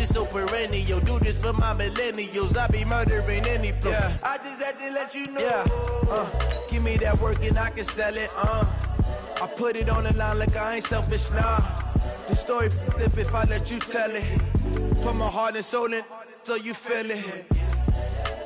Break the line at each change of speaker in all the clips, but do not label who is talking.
this so perennial. Do this for my millennials. I be murdering any flow. Yeah. I just had to let you know. Yeah. Give me that work and I can sell it. I put it on the line like I ain't selfish, nah. The story flip if I let you tell it. Put my heart and soul in so you feel it.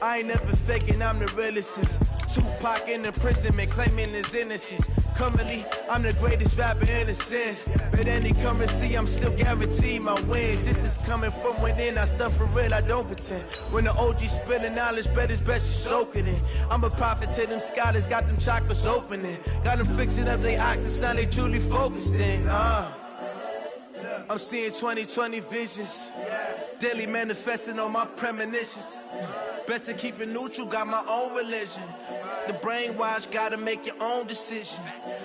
I ain't never faking, I'm the realest since Tupac in the imprisonment, claiming his innocence. Currently, I'm the greatest rapper in a sense. But any currency, I'm still guaranteed my wins. This is coming from within, I stuff for real, I don't pretend. When the OG spilling knowledge, bet it's best you soak it in. I'm a prophet to them scholars, got them chakras opening. Got them fixing up their octaves, now they truly focused in. I'm seeing 2020 visions. Daily manifesting on my premonitions. Best to keep it neutral, got my own religion. The brainwash, gotta make your own decision.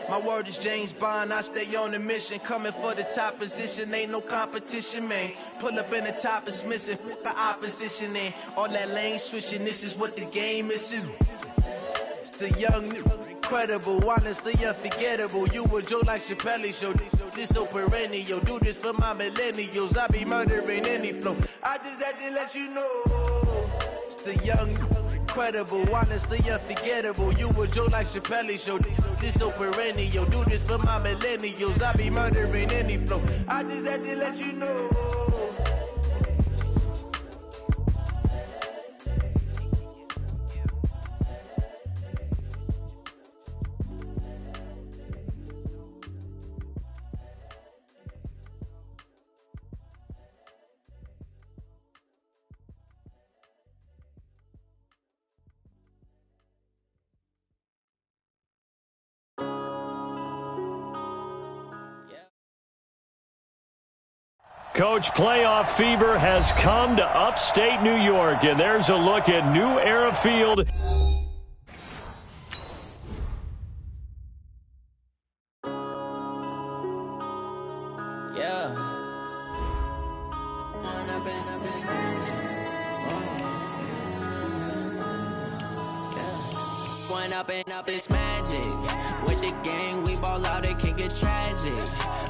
My word is James Bond, I stay on the mission. Coming for the top position, ain't no competition, man. Pull up in the top is missing, the opposition in. All that lane switching, this is what the game is. It's the young, incredible, honestly unforgettable. You a joke like Chappelle show. This so perennial, do this for my millennials. I be murdering any flow. I just had to let you know. It's the young, incredible, honestly unforgettable. You a joke like Chappelle show. This so perennial, do this for my millennials. I be murdering any flow. I just had to let you know.
Coach, playoff fever has come to upstate New York, and there's a look at New Era Field.
Up this magic. With the gang, we ball out, it can get tragic.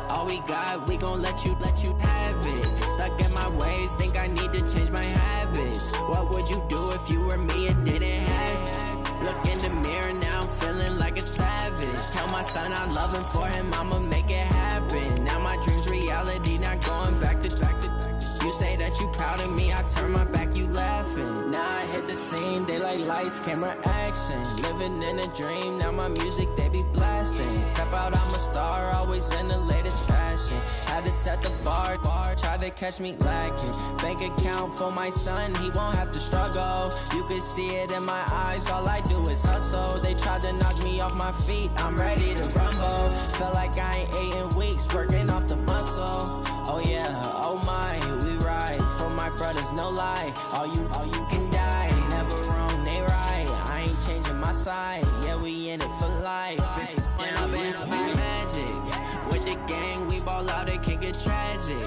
All we got, we gon' let you have it. Stuck in my ways, think I need to change my habits. What would you do if you were me and didn't have it? Look in the mirror, now I'm feeling like a savage. Tell my son I love him, for him I'ma make it happen. Now my dream's reality, not going back to. You say that you proud of me, I turn my back, you laughing. Now I hit the scene, they like lights, camera, action. Living in a dream, now my music, they be blasting. Step out, I'm a star, always in the latest fashion. Had to set the bar, try to catch me lacking. Bank account for my son, he won't have to struggle. You can see it in my eyes, all I do is hustle. They tried to knock me off my feet, I'm ready to rumble. Feel like I ain't ate in weeks, working off the muscle. Oh yeah, oh my, we ride for my brothers, no lie. All you can die, never wrong, they right. I ain't changing my side, yeah, we in it for life. When I've been up, it's magic. With the gang, we ball out, it can get tragic.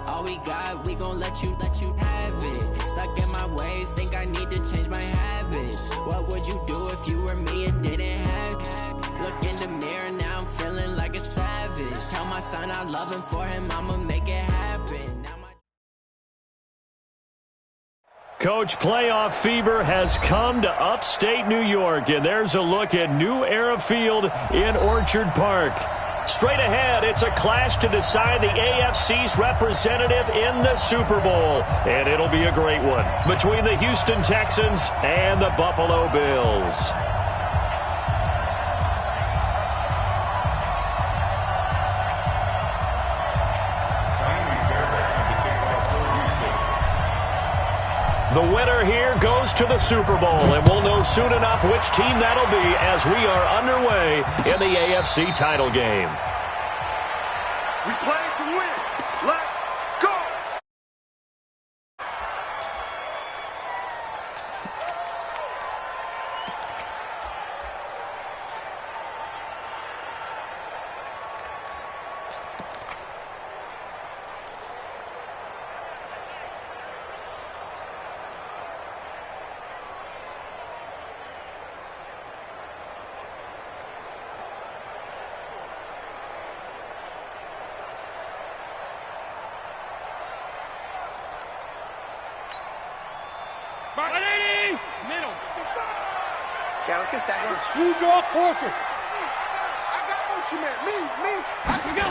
All we got, we gon' let you have it. Stuck in my ways, think I need to change my habits. What would you do if you were me and didn't have it? Look in the mirror, now I'm feeling like a savage. Tell my son I love him, for him I'ma make it happen.
Coach, playoff fever has come to upstate New York, and there's a look at New Era Field in Orchard Park. Straight ahead, it's a clash to decide the AFC's representative in the Super Bowl, and it'll be a great one between the Houston Texans and the Buffalo Bills. The winner here goes to the Super Bowl, and we'll know soon enough which team that'll be as we are underway in the AFC title game.
We play to win. Let's go!
Middle.
Yeah, let's get a sack lunch.
You draw closer.
I got motion, man. Me.
Here we go.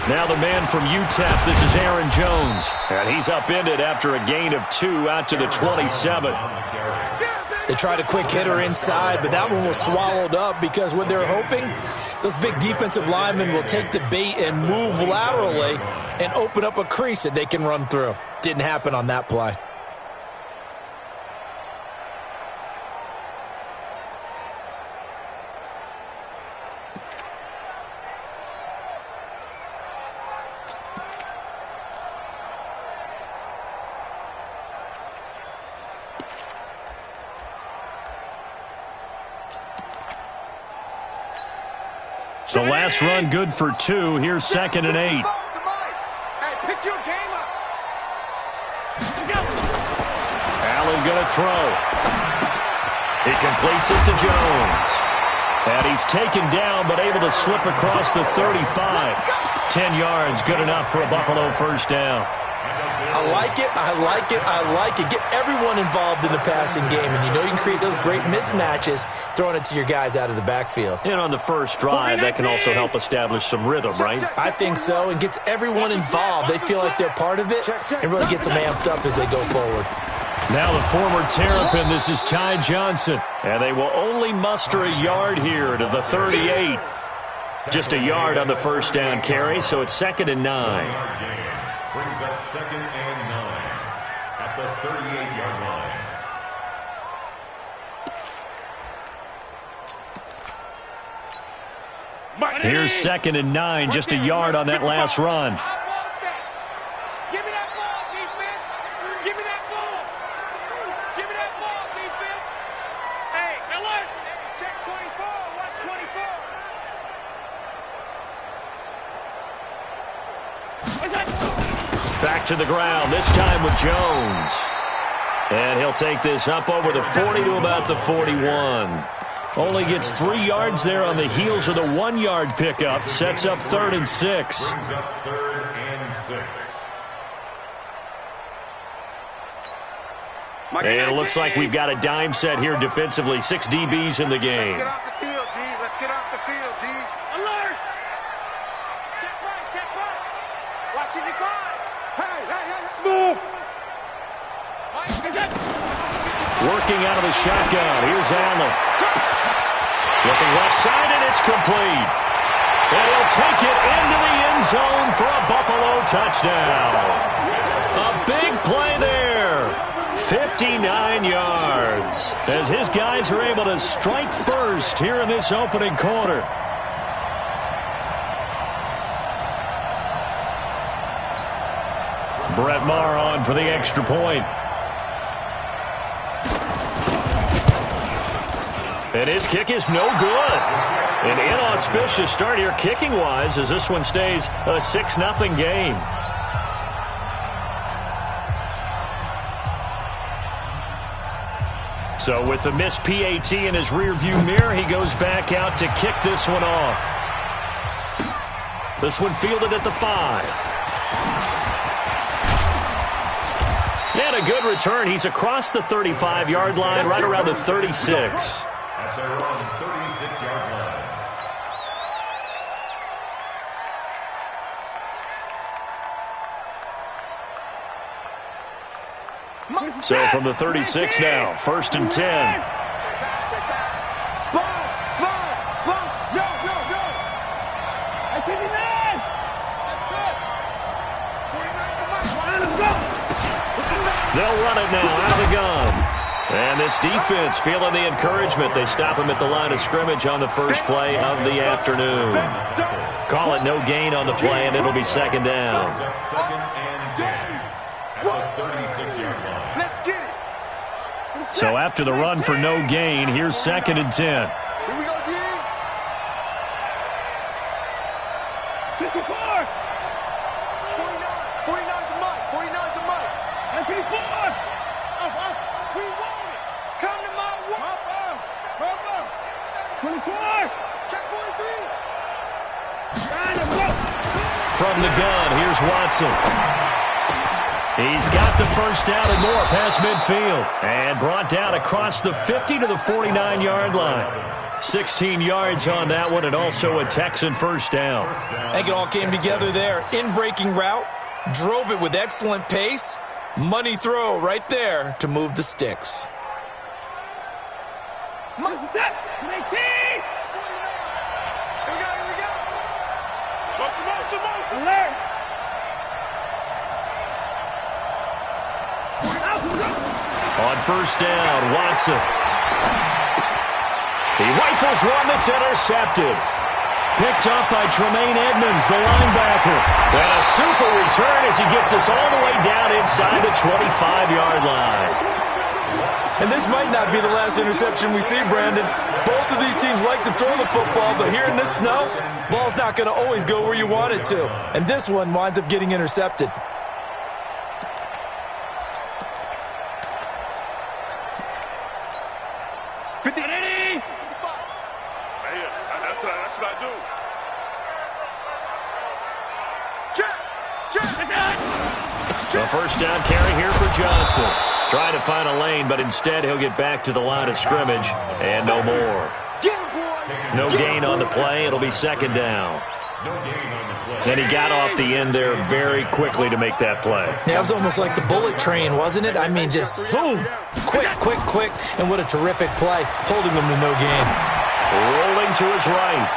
Now the man from UTEP, this is Aaron Jones. And he's upended after a gain of 2 out to the 27.
They tried a quick hitter inside, but that one was swallowed up because what they're hoping, those big defensive linemen will take the bait and move laterally and open up a crease that they can run through. Didn't happen on that play.
The last run good for 2. Here's 2nd and 8.
Hey, pick your game up.
Allen going to throw. He completes it to Jones. And he's taken down but able to slip across the 35. 10 yards, good enough for a Buffalo first down.
I like it. Get everyone involved in the passing game, and you know you can create those great mismatches throwing it to your guys out of the backfield.
And on the first drive, that can also help establish some rhythm, right?
I think so, and gets everyone involved. They feel like they're part of it and really gets them amped up as they go forward.
Now the former Terrapin, this is Ty Johnson. And they will only muster a yard here to the 38. Just a yard on the first down carry, so it's 2nd and 9.
Brings up 2nd and 9 at the 38-yard line.
Here's 2nd and 9, just a yard on that last run.
Give me that ball, defense. Give me that ball. Give me that ball, defense. Hey, alert.
Check 24. Watch 24.
Back to the ground, this time with Jones. And he'll take this up over the 40 to about the 41. Only gets 3 yards there on the heels of the 1-yard pickup. Sets up 3rd and 6.
Brings up 3rd and 6.
And it looks like we've got a dime set here defensively. 6 DBs in the game.
Let's get off the field, D. Let's get off the field, D.
Alert. Check right. Watch it, decline.
Hey, smooth.
Working out of the shotgun. Here's Allen. Looking left side, and it's complete. And he'll take it into the end zone for a Buffalo touchdown. A big play there. 59 yards. As his guys are able to strike first here in this opening quarter. Brett Maher on for the extra point. And his kick is no good. An inauspicious start here kicking-wise as this one stays a 6-0 game. So with the missed PAT in his rearview mirror, he goes back out to kick this one off. This one fielded at the 5. And a good return. He's across the 35-yard line, right around the 36.
At their own 36-yard line.
So from the 36 now, 1st and 10. They'll run it now out of the gun. And this defense feeling the encouragement. They stop him at the line of scrimmage on the first play of the afternoon. Call it no gain on the play, and it'll be 2nd down.
2nd and 10 at the 36-yard line.
Let's get it.
So after the run for no gain, here's 2nd and 10.
Here we go, D.
54.
49 to Mike. 49 to Mike.
And 54. We want it. Come to my work. 24.
Check 43.
From the gun, here's Watson. He's got the first down and more past midfield. And brought down across the 50 to the 49-yard line. 16 yards on that one, and also a Texan first down.
I think it all came together there. In-breaking route, drove it with excellent pace. Money throw right there to move the sticks.
Motion set. 18. Here we go. Motion. Alert.
On first down, Watson. He rifles one that's intercepted. Picked up by Tremaine Edmonds, the linebacker. And a super return as he gets us all the way down inside the 25-yard line.
And this might not be the last interception we see, Brandon. Both of these teams like to throw the football, but here in this snow, ball's not going to always go where you want it to. And this one winds up getting intercepted.
That's what I do.
A first down carry here for Johnson. Trying to find a lane, but instead he'll get back to the line of scrimmage. And no more. No gain on the play. It'll be second down. And he got off the end there very quickly to make that play.
Yeah, it was almost like the bullet train, wasn't it? I mean, just zoom. Quick. And what a terrific play, holding them to no gain.
Rolling to his right.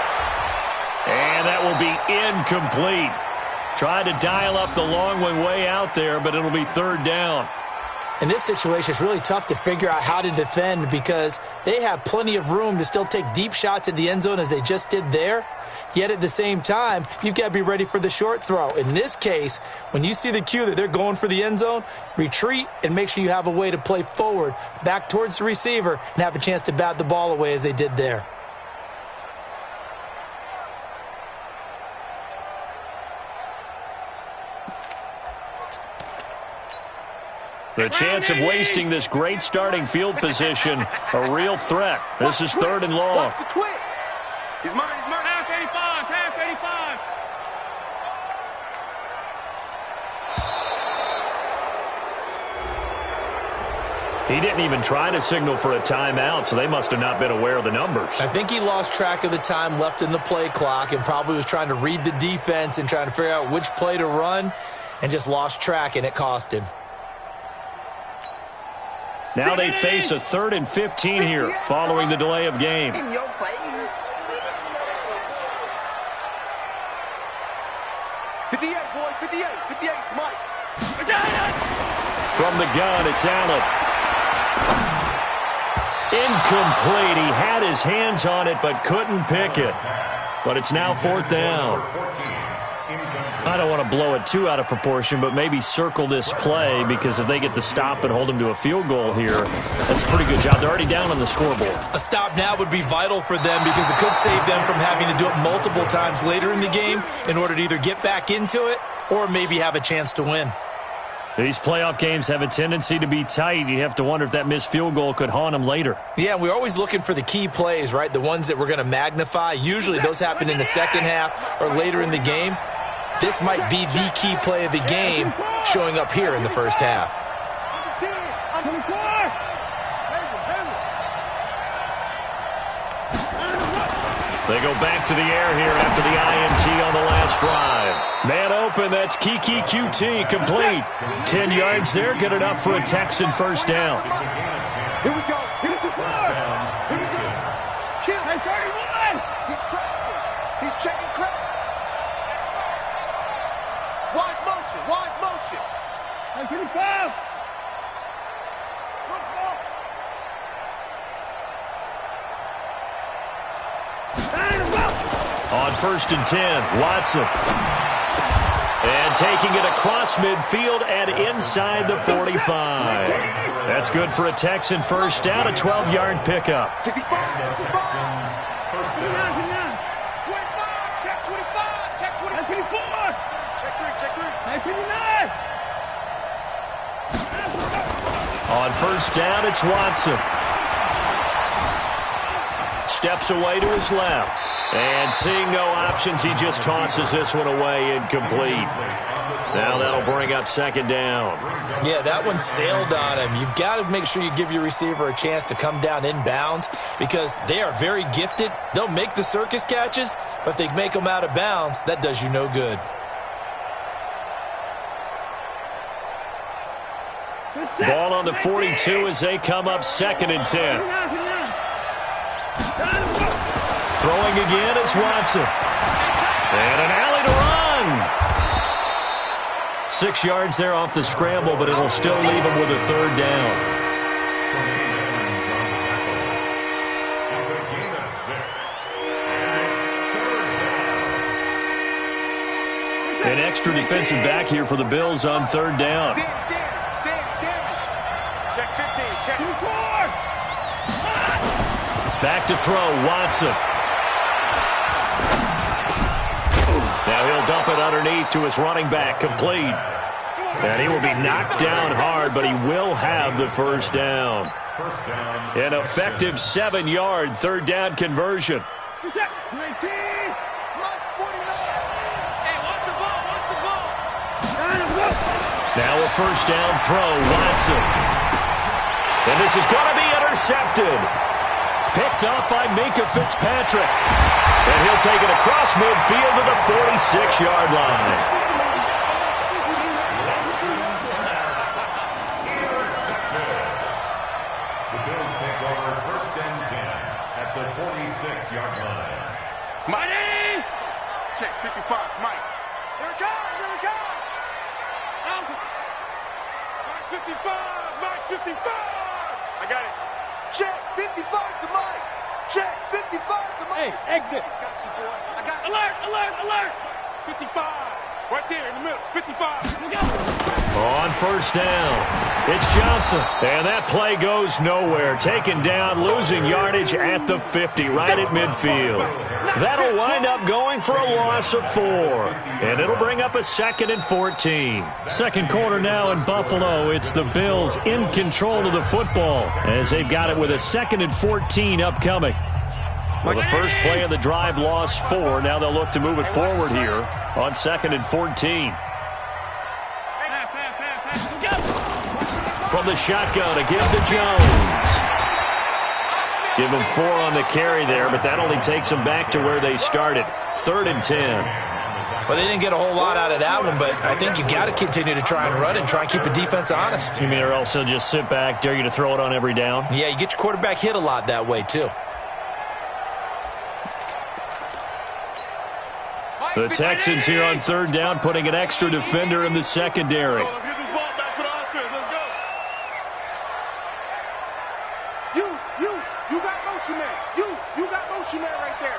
And that will be incomplete. Tried to dial up the long one way out there, but it'll be third down.
In this situation, it's really tough to figure out how to defend because they have plenty of room to still take deep shots at the end zone as they just did there. Yet at the same time, you've got to be ready for the short throw. In this case, when you see the cue that they're going for the end zone, retreat and make sure you have a way to play forward, back towards the receiver, and have a chance to bat the ball away as they did there.
The chance of wasting this great starting field position, a real threat. This is third and long.
Watch the twist. He's mine.
Half 85.
He didn't even try to signal for a timeout, so they must have not been aware of the numbers.
I think he lost track of the time left in the play clock and probably was trying to read the defense and trying to figure out which play to run and just lost track, and it cost him.
Now they face a 3rd and 15 here following the delay of game.
In your face. 58, boys. 58. 58, Mike.
From the gun, it's Allen. Incomplete. He had his hands on it but couldn't pick it. But it's now fourth down. I don't want to blow it too out of proportion, but maybe circle this play because if they get the stop and hold them to a field goal here, that's a pretty good job. They're already down on the scoreboard.
A stop now would be vital for them because it could save them from having to do it multiple times later in the game in order to either get back into it or maybe have a chance to win.
These playoff games have a tendency to be tight. You have to wonder if that missed field goal could haunt them later.
Yeah, we're always looking for the key plays, right? The ones that we're going to magnify. Usually those happen in the second half or later in the game. This might be the key play of the game showing up here in the first half.
They go back to the air here after the INT on the last drive. Man open, that's Kiki QT, complete. 10 yards there, good enough for a Texan first down.
Here we go. Here's the first down. Kill. 31. He's crossing. He's checking credit. Wide motion. 25. Once more.
On 1st and 10, Watson. And taking it across midfield and inside the 45. That's good for a Texan first down, a 12-yard pickup.
65. 59.
On first down, it's Watson. Steps away to his left. And seeing no options, he just tosses this one away, incomplete. Now that'll bring up second down.
Yeah, that one sailed on him. You've got to make sure you give your receiver a chance to come down inbounds because they are very gifted. They'll make the circus catches, but if they make them out of bounds, that does you no good.
Ball on the 42 as they come up 2nd and 10. Throwing again is Watson. And an alley to run. 6 yards there off the scramble, but it'll still leave him with a 3rd down.
It's a gain of 6.
An extra defensive back here for the Bills on 3rd down.
Check 15, check 4.
Back to throw, Watson. Now he'll dump it underneath to his running back, complete. And he will be knocked down hard, but he will have the 1st down. An effective 7-yard 3rd down conversion. Now a 1st down throw, Watson. And this is going to be intercepted. Picked up by Minkah Fitzpatrick. And he'll take it across midfield to the 46-yard line.
The Bills take over 1st and 10 at the 46-yard line.
Mighty! Check 55, Mike. Here it comes, here it comes. Mike 55, Mike 55. I got it.
Check 55 to Mike. Check 55 to Mike.
Hey, exit.
Got you, boy. I got you.
Alert, alert, alert. 55. Right there in the middle. 55. Here we go.
On 1st down, it's Johnson. And that play goes nowhere. Taken down, losing yardage at the 50, right at midfield. That'll wind up going for a loss of 4. And it'll bring up a 2nd and 14. Second quarter now in Buffalo. It's the Bills in control of the football as they've got it with a 2nd and 14 upcoming. Well, the first play of the drive lost 4. Now they'll look to move it forward here on 2nd and 14. From the shotgun, a give to Jones. Give him 4 on the carry there, but that only takes them back to where they started. 3rd and 10.
Well, they didn't get a whole lot out of that one, but I think you've got to continue to try and run and try and keep the defense honest.
You mean, or else they'll just sit back, dare you to throw it on every down?
Yeah, you get your quarterback hit a lot that way, too.
The Texans here on 3rd down, putting an extra defender in the secondary.
Let's get this ball back for the offense. Let's go. You got motion man. You got motion man right there.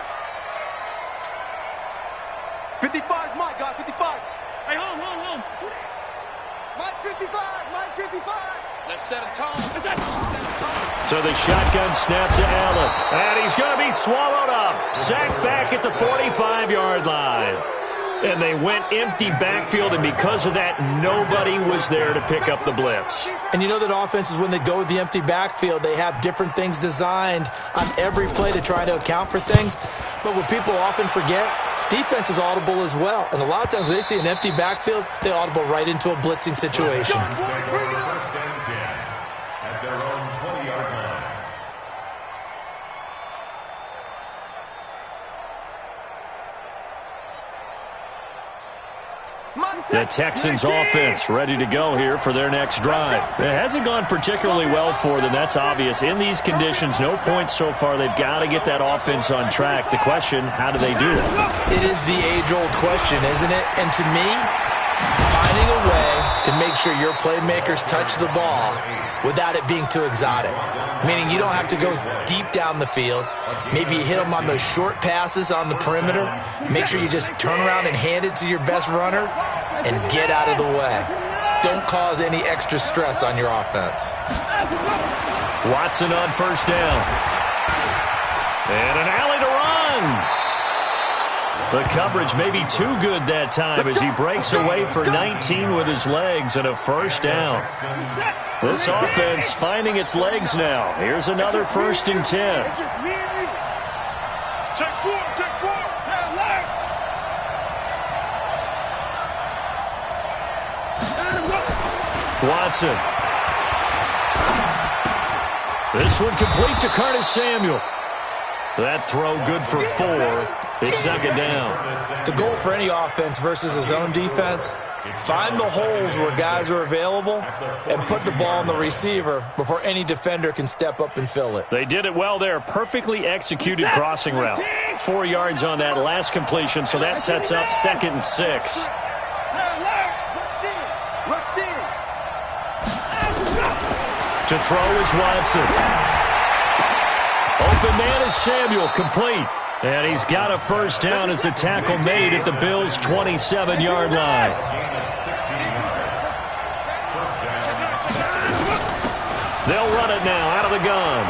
55 is Mike, guy. 55.
Hey, hold.
Mike 55. Mike 55.
Let's set a tone.
So the shotgun snap to Allen. And he's going to be swallowed up. Sacked back at the 45-yard line. And they went empty backfield, and because of that, nobody was there to pick up the blitz.
And you know that offenses, when they go with the empty backfield, they have different things designed on every play to try to account for things. But what people often forget, defense is audible as well. And a lot of times when they see an empty backfield, they audible right into a blitzing situation.
1st and 10 at their own 20-yard line.
The Texans offense ready to go here for their next drive. It hasn't gone particularly well for them. That's obvious. In these conditions, no points so far. They've got to get that offense on track. The question, how do they do it?
It is the age-old question, isn't it? And to me, finding a way to make sure your playmakers touch the ball without it being too exotic. Meaning you don't have to go deep down the field. Maybe you hit them on those short passes on the perimeter. Make sure you just turn around and hand it to your best runner and get out of the way. Don't cause any extra stress on your offense.
Watson on 1st down. And an alley to run. The coverage may be too good that time as he breaks away for 19 with his legs and a 1st down. This offense finding its legs now. Here's another 1st and 10.
It's just me and you. Check 4.
Watson. This one complete to Curtis Samuel. That throw good for 4. It's second down.
The goal for any offense versus a zone defense, find the holes where guys are available and put the ball on the receiver before any defender can step up and fill it.
They did it well there. Perfectly executed crossing route. 4 yards on that last completion, so that sets up 2nd and 6. To throw is Watson. Open man is Samuel, complete. And he's got a first down as a tackle made at the Bills' 27-yard line. They'll run it now out of the gun.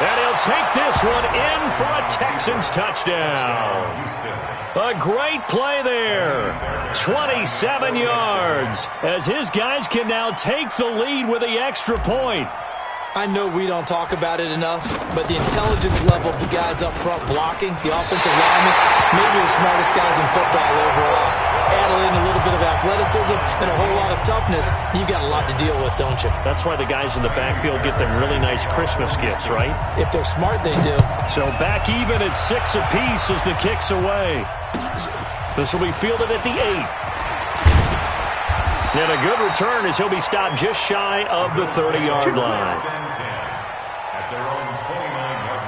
And he'll take this one in for a Texans touchdown. A great play there. 27 yards as his guys can now take the lead with the extra point.
I know we don't talk about it enough, but the intelligence level of the guys up front blocking, the offensive linemen, maybe the smartest guys in football overall. Add in a little bit of athleticism and a whole lot of toughness, you've got a lot to deal with, don't you?
That's why the guys in the backfield get them really nice Christmas gifts, right?
If they're smart, they do.
So back even at 6 apiece as the kick's away. This will be fielded at the 8. And a good return as he'll be stopped just shy of the 30-yard line.
At their own 29-yard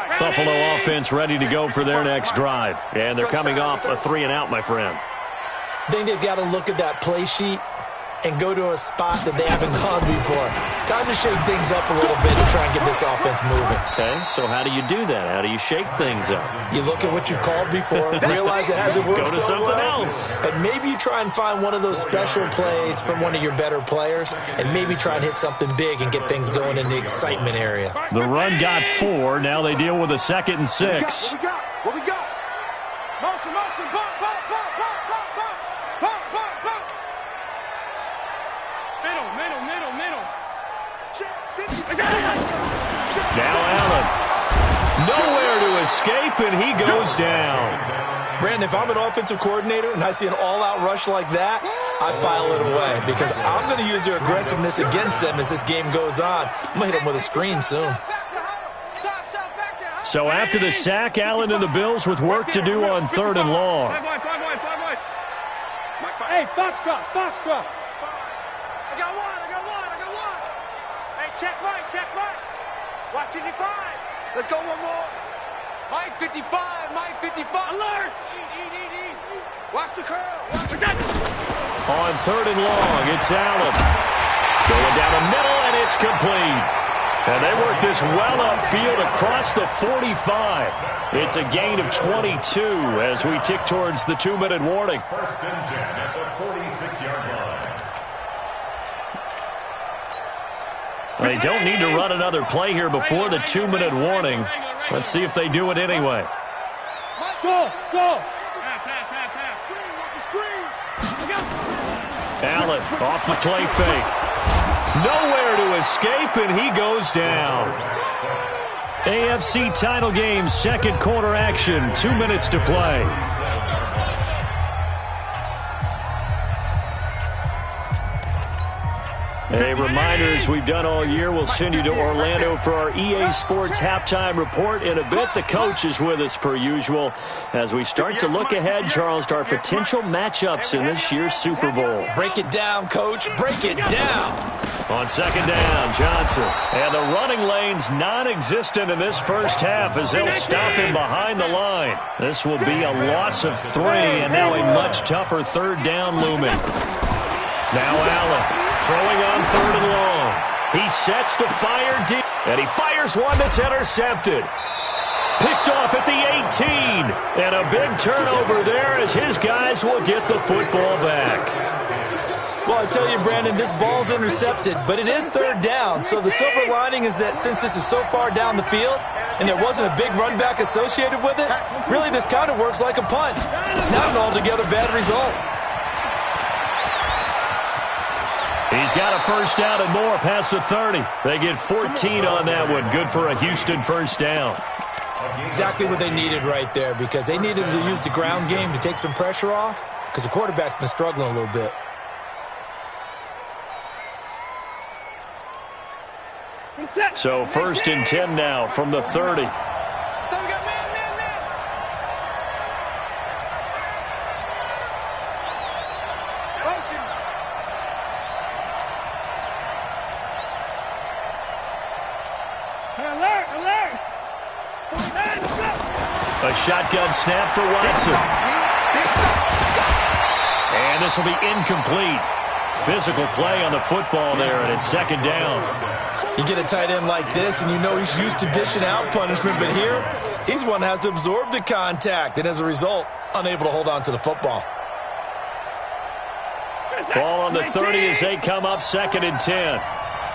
line.
Buffalo offense ready to go for their next drive. And they're coming off a 3-and-out, my friend.
I think they've got to look at that play sheet and go to a spot that they haven't gone before. Time to shake things up a little bit and try and get this offense moving.
Okay, so how do you do that? How do you shake things up?
You look at what you've called before, realize it hasn't worked
Go to
so
something
well,
else.
and maybe you try and find one of those special plays from one of your better players, and maybe try and hit something big and get things going in the excitement area.
The run got 4. Now they deal with a 2nd and 6.
What we got? Motion, motion, bump, bump, bump, bump, bump, bump, bump, bump, bump. Middle.
Now Allen. Nowhere to escape, and he goes down.
Brandon, if I'm an offensive coordinator and I see an all-out rush like that, I file it away because I'm going to use their aggressiveness against them as this game goes on. I'm going to hit them with a screen soon.
So after the sack, Allen and the Bills with work to do on 3rd and long.
Hey, Foxtrot. I got one. Hey, check right. Watching you 5.
Let's go one more. Mike 55.
Alert!
Eat. Watch the curl.
On 3rd and long, it's Allen. Going down the middle, and it's complete. And they work this well upfield across the 45. It's a gain of 22 as we tick towards the 2-minute warning.
1st and 10 at the 46-yard line.
They don't need to run another play here before the 2-minute warning. Let's see if they do it anyway.
Go!
Allen off the play fake. Nowhere to escape, and he goes down. AFC title game, 2nd quarter action, 2 minutes to play. A reminder, as we've done all year, we'll send you to Orlando for our EA Sports halftime report. In a bit, the coach is with us per usual as we start to look ahead, Charles, to our potential matchups in this year's Super Bowl.
Break it down, Coach. Break it down.
On 2nd down, Johnson. And the running lane's non-existent in this first half as they'll stop him behind the line. This will be a loss of 3, and now a much tougher 3rd down looming. Now Allen. Throwing on 3rd and long. He sets to fire deep. And he fires one that's intercepted. Picked off at the 18. And a big turnover there as his guys will get the football back.
Well, I tell you, Brandon, this ball's intercepted, but it is 3rd down. So the silver lining is that since this is so far down the field and there wasn't a big run back associated with it, really this kind of works like a punt. It's not an altogether bad result.
He's got a first down and more past the 30. They get 14 on that one. Good for a Houston first down.
Exactly what they needed right there, because they needed to use the ground game to take some pressure off, because the quarterback's been struggling a little bit.
So 1st and 10 now from the 30.
So we got man. Motion. Alert.
A shotgun snap for Watson. And this will be incomplete. Physical play on the football there, and it's 2nd down.
You get a tight end like this, and you know he's used to dishing out punishment, but here, he's one that has to absorb the contact, and as a result, unable to hold on to the football.
Ball on the 30 as they come up 2nd and 10.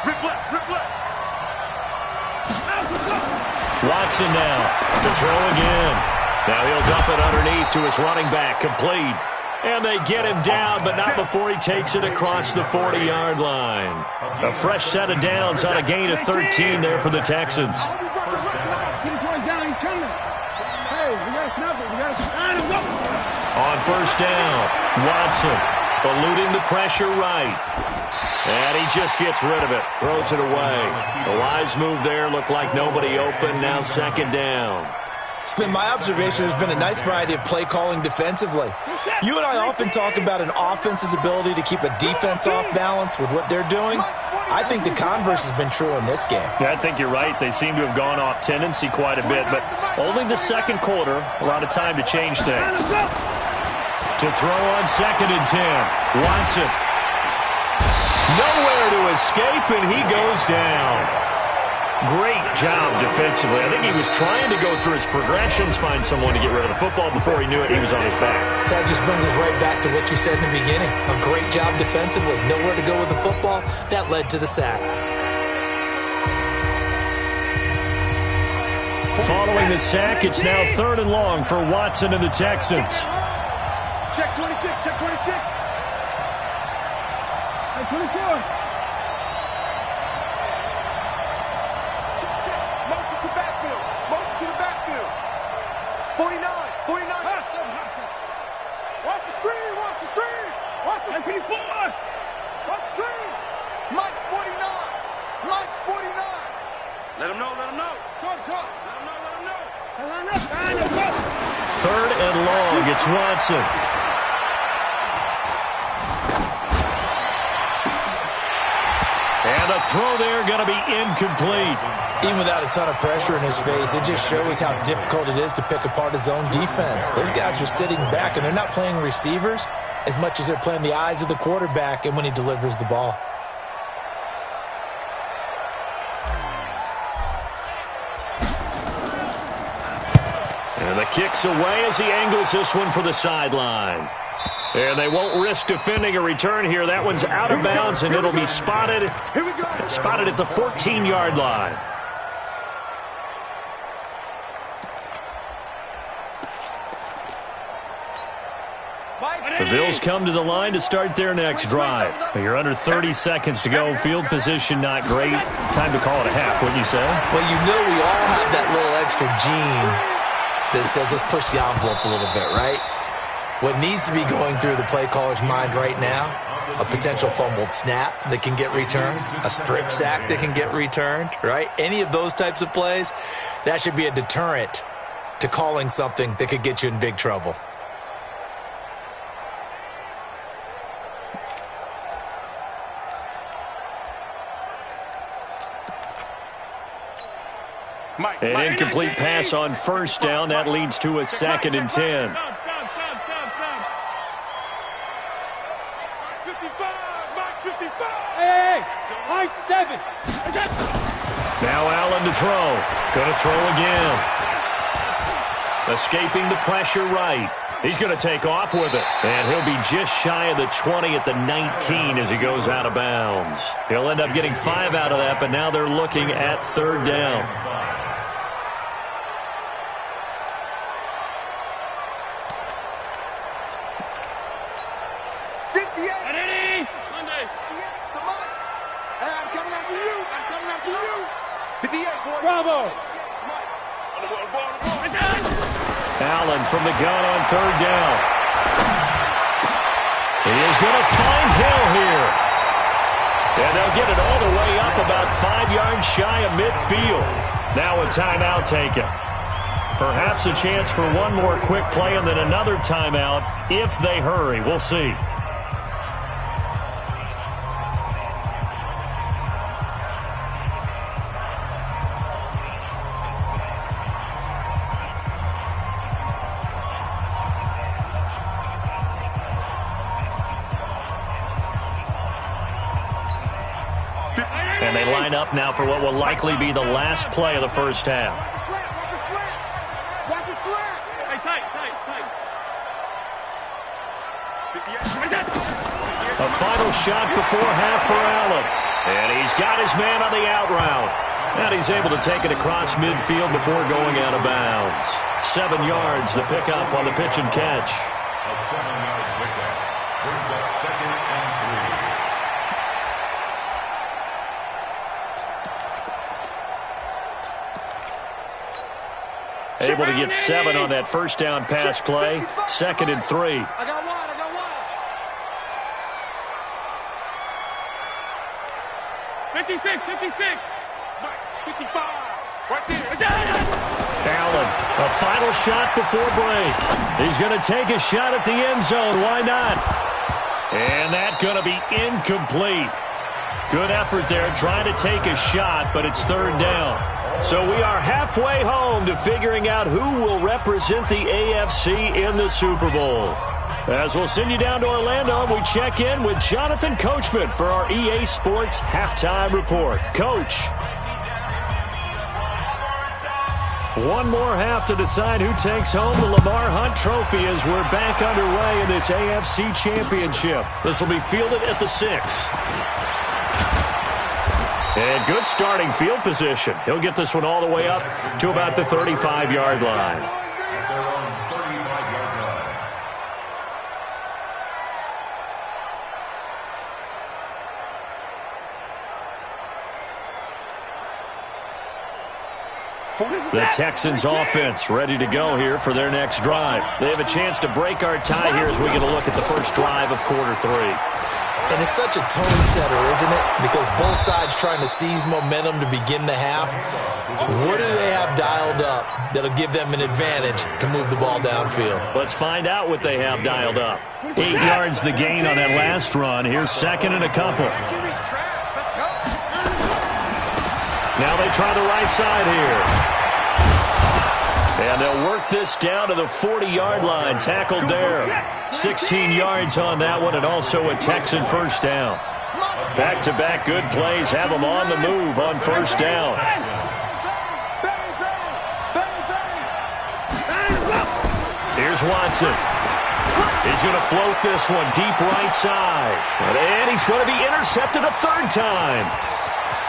Rip left.
Watson now to throw again. Now he'll dump it underneath to his running back, complete. And they get him down, but not before he takes it across the 40-yard line. A fresh set of downs on a gain of 13 there for the Texans. On 1st down, Watson eluding the pressure right. And he just gets rid of it, throws it away. A wise move there, looked like nobody open, now 2nd down.
It's been my observation there's been a nice variety of play calling defensively. You and I often talk about an offense's ability to keep a defense off balance with what they're doing. I think the converse has been true in this game.
Yeah, I think you're right. They seem to have gone off tendency quite a bit, but only the 2nd quarter, a lot of time to change things. To throw on 2nd and 10, Watson. Nowhere to escape, and he goes down. Great job defensively. I think he was trying to go through his progressions, find someone to get rid of the football. Before he knew it, he was on his back.
That just brings us right back to what you said in the beginning. A great job defensively. Nowhere to go with the football. That led to the sack.
Following the sack, it's now 3rd and long for Watson and the Texans.
Check 26. Hey, 24. Motion to the backfield. 49. Watch the screen. Watch the 24. Watch the screen. Mike's 49. Let him know. Short. Let him know.
3rd and long, it's Watson. And the throw there going to be incomplete.
Even without a ton of pressure in his face, it just shows how difficult it is to pick apart his own defense. Those guys are sitting back, and they're not playing receivers as much as they're playing the eyes of the quarterback and when he delivers the ball.
And the kick's away as he angles this one for the sideline. And they won't risk defending a return here. That one's out of bounds, and it'll be spotted at the 14-yard line. The Bills come to the line to start their next drive. You're under 30 seconds to go. Field position not great. Time to call it a half, wouldn't you say?
Well, you know we all have that little extra gene that says let's push the envelope a little bit, right? What needs to be going through the play caller's mind right now, a potential fumbled snap that can get returned, a strip sack that can get returned, right? Any of those types of plays, that should be a deterrent to calling something that could get you in big trouble.
An incomplete pass on 1st down. That leads to a 2nd and 10.
High 7.
Now Allen to throw. Going to throw again. Escaping the pressure right. He's going to take off with it. And he'll be just shy of the 20 at the 19 as he goes out of bounds. He'll end up getting 5 out of that, but now they're looking at 3rd down.
Bravo!
Allen from the gun on third down. He is going to find Hill here. And they'll get it all the way up about 5 yards shy of midfield. Now a timeout taken. Perhaps a chance for one more quick play and then another timeout if they hurry. We'll see. And they line up now for what will likely be the last play of the first half.
Watch his threat! Hey, tight.
A final shot before half for Allen. And he's got his man on the out route. And he's able to take it across midfield before going out of bounds. 7 yards, the pickup on the pitch and catch.
A 7-yard pickup brings up 2nd and 3.
Able to get 7 on that first down pass play. 2nd and 3.
I got one. 56. 55. Right there.
Allen, a final shot before break. He's going to take a shot at the end zone. Why not? And that's going to be incomplete. Good effort there trying to take a shot, but it's third down. So we are halfway home to figuring out who will represent the AFC in the Super Bowl. As we'll send you down to Orlando, we check in with Jonathan Coachman for our EA Sports Halftime Report. Coach. One more half to decide who takes home the Lamar Hunt Trophy as we're back underway in this AFC Championship. This will be fielded at the 6. And good starting field position. He'll get this one all the way up to about the 35-yard line.
At their own 35-yard line.
The Texans offense ready to go here for their next drive. They have a chance to break our tie here as we get a look at the first drive of quarter 3.
And it's such a tone setter, isn't it? Because both sides trying to seize momentum to begin the half. What do they have dialed up that'll give them an advantage to move the ball downfield?
Let's find out what they have dialed up. 8 yards the gain on that last run. Here's 2nd and a couple. Now they try the right side here. And they'll work this down to the 40-yard line. Tackled there. 16 yards on that one, and also a Texan first down. Back-to-back good plays have them on the move on first down. Here's Watson. He's going to float this one deep right side. And he's going to be intercepted a third time.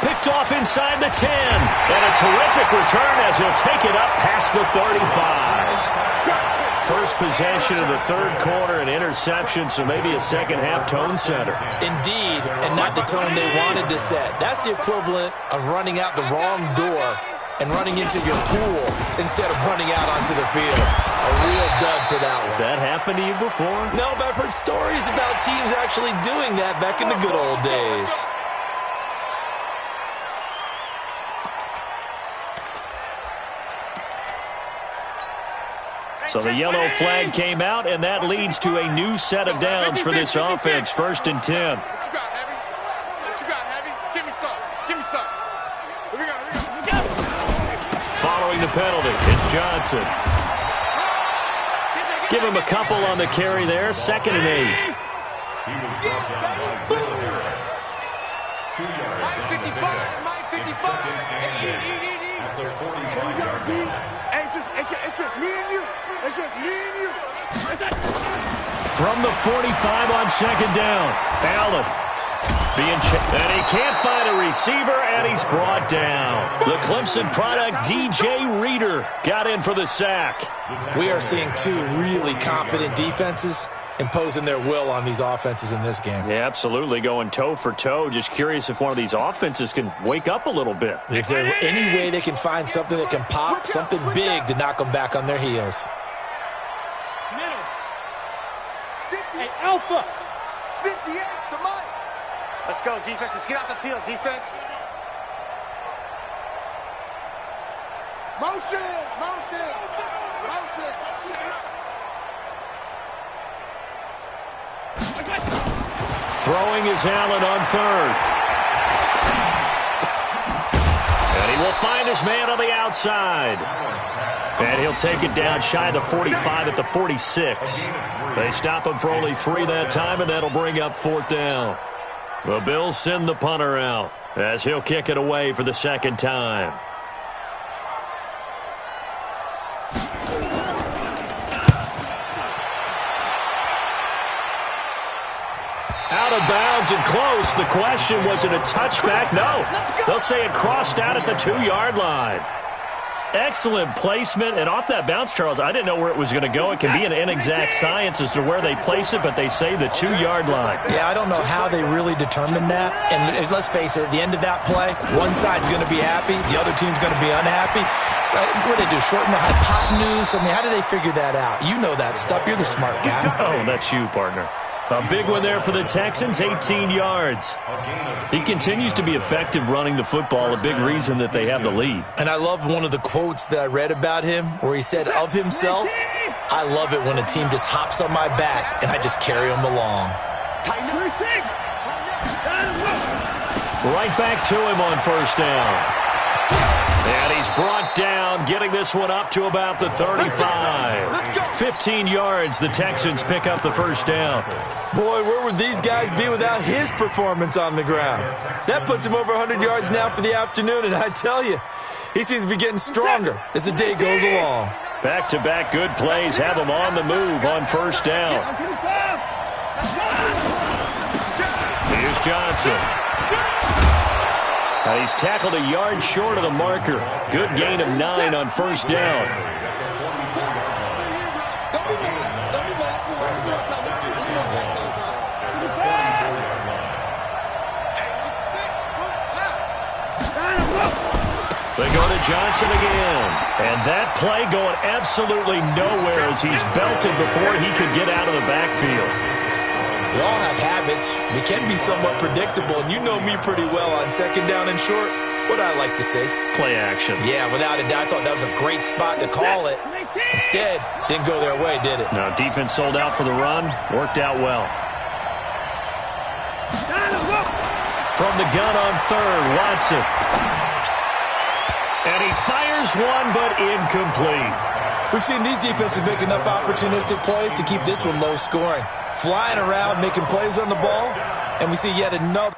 Picked off inside the 10. And a terrific return as he'll take it up past the 35. First possession of the third quarter, an interception, so maybe a second-half tone setter.
Indeed, and not the tone they wanted to set. That's the equivalent of running out the wrong door and running into your pool instead of running out onto the field. A real dud for that one.
Has that happened to you before?
No, but I've heard stories about teams actually doing that back in the good old days.
So the yellow flag came out, and that leads to a new set of downs for this offense. 1st and 10.
What you got, Heavy? What you got, Heavy? Give me some. Give me some. Here we go.
Following the penalty, it's Johnson. Give him a couple on the carry there. 2nd and 8.
He was brought down by Will Harris. 2 yards on the pickup. It's 2nd and 8 at their 45-yard line.
It's just me and you. It's just me and you.
From the 45 on 2nd down, Allen and he can't find a receiver, and he's brought down. The Clemson product, DJ Reader, got in for the sack.
We are seeing two really confident defenses imposing their will on these offenses in this game.
Yeah, absolutely, going toe for toe. Just curious if one of these offenses can wake up a little bit.
Is there any way they can find something that can pop, something big to knock them back on their heels?
Middle. Hey, Alpha.
58 to Mike.
Let's go, defense. Let's get out the field, defense.
Motion, motion, motion.
Throwing is Allen on third. And he will find his man on the outside. And he'll take it down shy of the 45 at the 46. They stop him for only 3 that time, and that'll bring up 4th down. The Bills send the punter out as he'll kick it away for the 2nd time. Out of bounds and close. The question, was it a touchback? No. They'll say it crossed out at the 2-yard line. Excellent placement. And off that bounce, Charles, I didn't know where it was going to go. It can be an inexact science as to where they place it, but they say the 2-yard line.
Yeah, I don't know how they really determined that. And let's face it, at the end of that play, one side's going to be happy, the other team's going to be unhappy. So what do they do, shorten the hypotenuse? I mean, how do they figure that out? You know that stuff. You're the smart guy.
Oh, that's you, partner. A big one there for the Texans, 18 yards. He continues to be effective running the football, a big reason that they have the lead.
And I love one of the quotes that I read about him where he said of himself, I love it when a team just hops on my back and I just carry them along.
Right back to him on 1st down. And he's brought down, getting this one up to about the 35. 15 yards, the Texans pick up the 1st down.
Boy, where would these guys be without his performance on the ground? That puts him over 100 yards now for the afternoon, and I tell you, he seems to be getting stronger as the day goes along.
Back-to-back good plays have him on the move on 1st down. Here's Johnson. He's tackled a yard short of the marker. Good gain of 9 on 1st down. They go to Johnson again. And that play going absolutely nowhere as he's belted before he could get out of the backfield.
We all have habits. We can be somewhat predictable, and you know me pretty well on 2nd down and short. What I like to say?
Play action.
Yeah, without a doubt. I thought that was a great spot to call it. Instead, didn't go their way, did it?
No, defense sold out for the run. Worked out well. From the gun on 3rd, Watson. And he fires one, but incomplete.
We've seen these defenses make enough opportunistic plays to keep this one low scoring. Flying around, making plays on the ball, and we see yet another.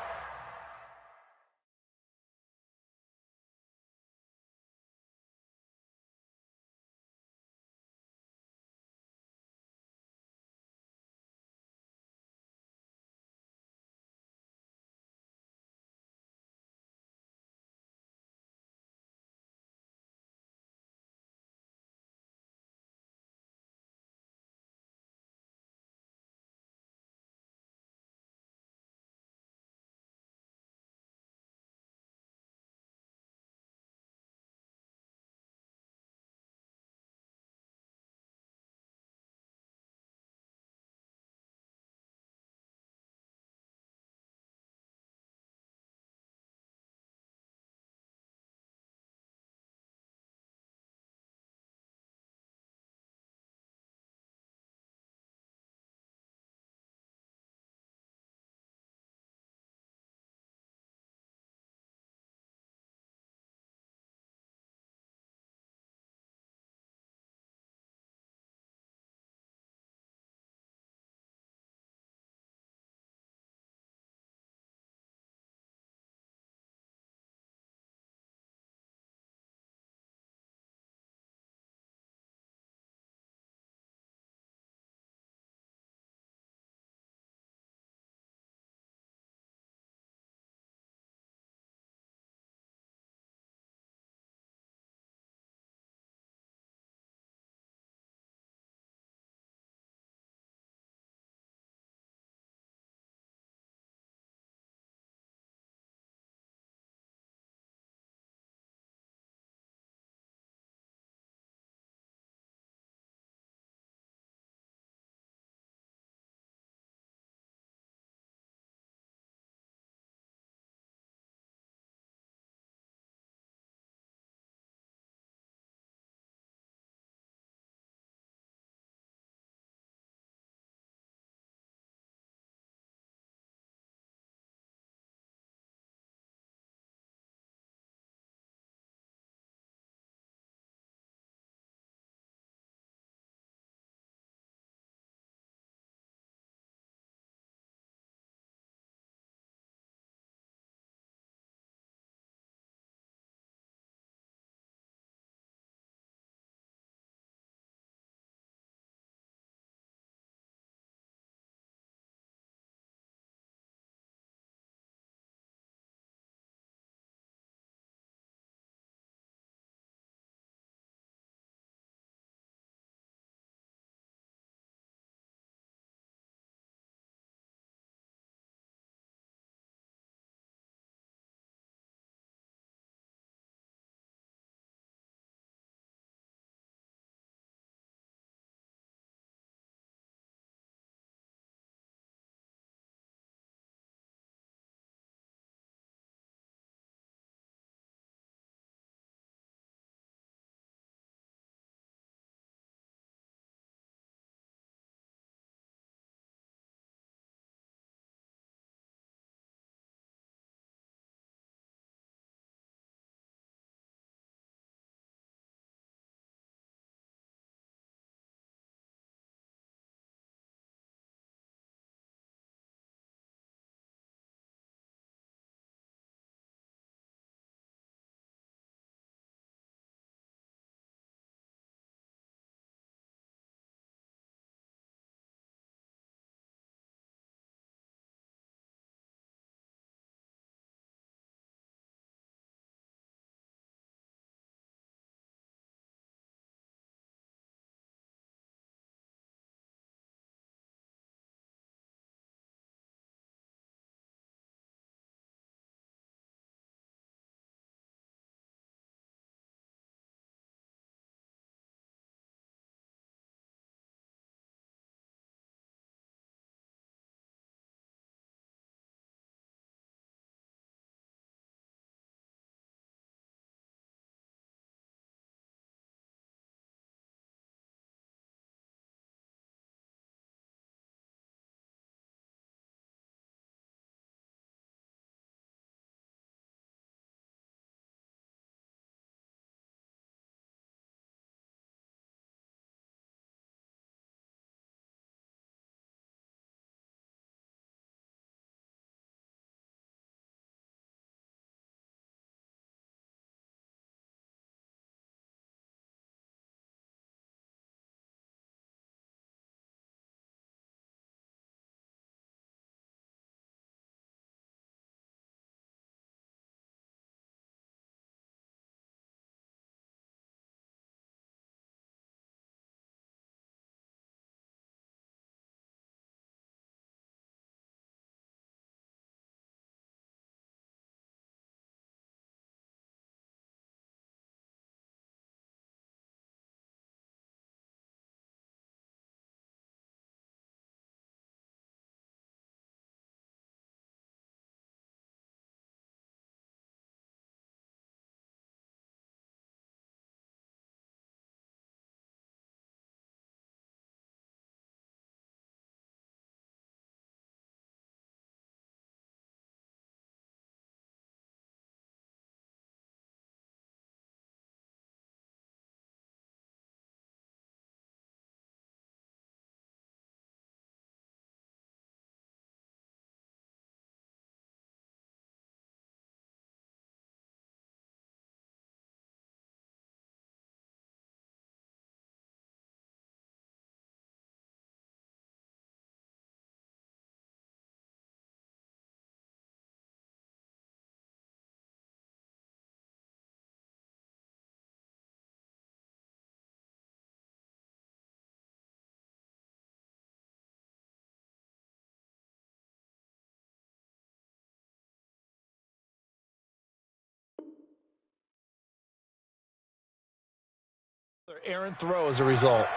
errant throw as a result.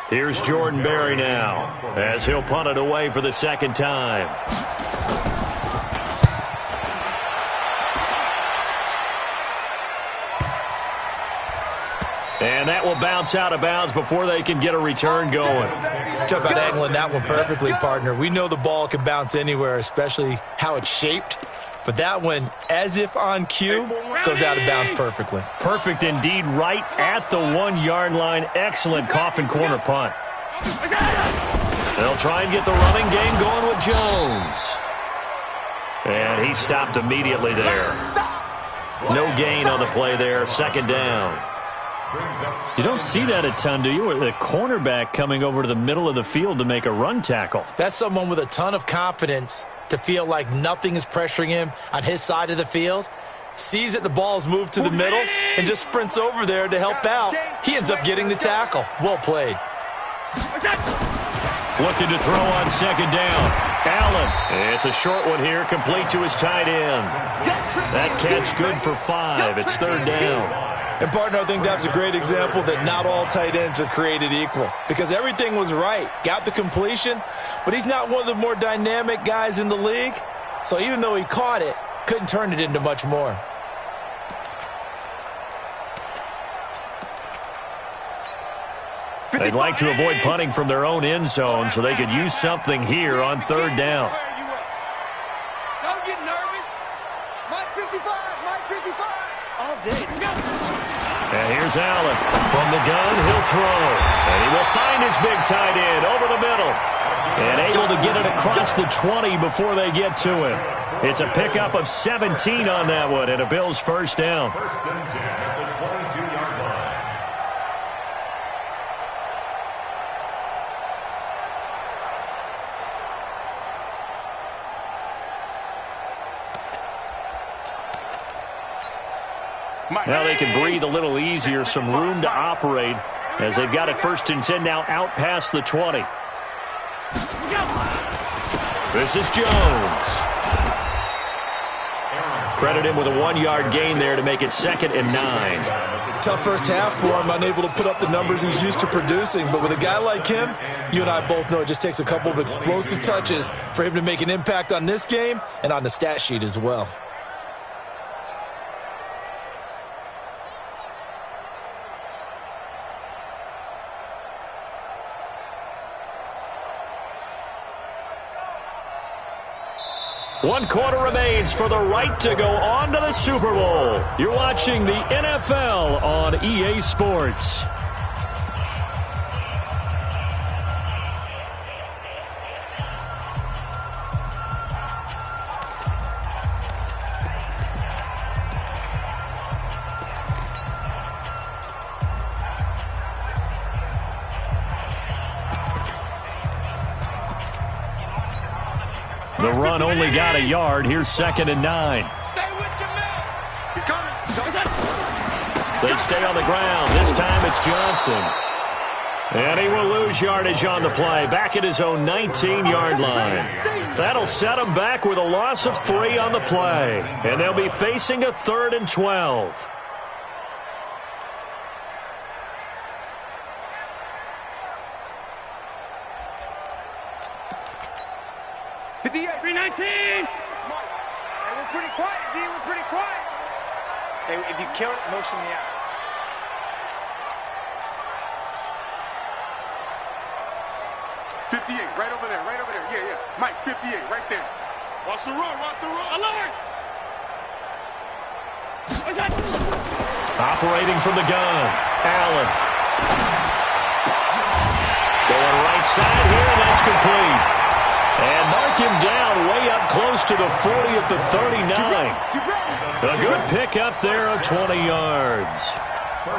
Here's Jordan Berry now as he'll punt it away for the second time. And that will bounce out of bounds before they can get a return going.
Talk about angling that one perfectly, partner. We know the ball can bounce anywhere, especially how it's shaped. But that one, as if on cue, goes out of bounds perfectly.
Perfect indeed, right at the 1-yard line. Excellent coffin corner punt. They'll try and get the running game going with Jones. And he stopped immediately there. No gain on the play there. Second down. You don't see that a ton, do you? The cornerback coming over to the middle of the field to make a run tackle.
That's someone with a ton of confidence to feel like nothing is pressuring him on his side of the field. Sees that the ball's moved to the middle and just sprints over there to help out. He ends up getting the tackle. Well played.
Looking to throw on second down. Allen. It's a short one here, complete to his tight end. That catch good for 5. It's third down.
And, partner, I think that's a great example that not all tight ends are created equal, because everything was right. Got the completion, but he's not one of the more dynamic guys in the league. So even though he caught it, couldn't turn it into much more.
They'd like to avoid punting from their own end zone so they could use something here on third down.
Don't get nervous.
Mike 55, Mike 55. All day.
And here's Allen. From the gun, he'll throw. And he will find his big tight end over the middle. And able to get it across the 20 before they get to him. It's a pickup of 17 on that one and a Bills first down.
First and 10 at the 22-yard line.
Now they can breathe a little easier, some room to operate as they've got it first and 10 now out past the 20. This is Jones. Credit him with a 1-yard gain there to make it second and 9.
Tough first half for him, unable to put up the numbers he's used to producing. But with a guy like him, you and I both know it just takes a couple of explosive touches for him to make an impact on this game and on the stat sheet as well.
One quarter remains for the right to go on to the Super Bowl. You're watching the NFL on EA Sports. The run only got a yard. Here's second and 9.
Stay with your man.
He's coming.
They stay on the ground. This time it's Johnson. And he will lose yardage on the play. Back at his own 19-yard line. That'll set him back with a loss of 3 on the play. And they'll be facing a 3rd and 12.
Hey,
we're pretty quiet, D. We're pretty quiet. Hey, if you kill it, motion me out.
right over there. Yeah. Mike, 58, right there. Watch the run. Alert!
Operating from the gun, Allen. Going right side here, and that's complete. And mark him down way up close to the 40 at the 39. A good pick up there of 20 yards.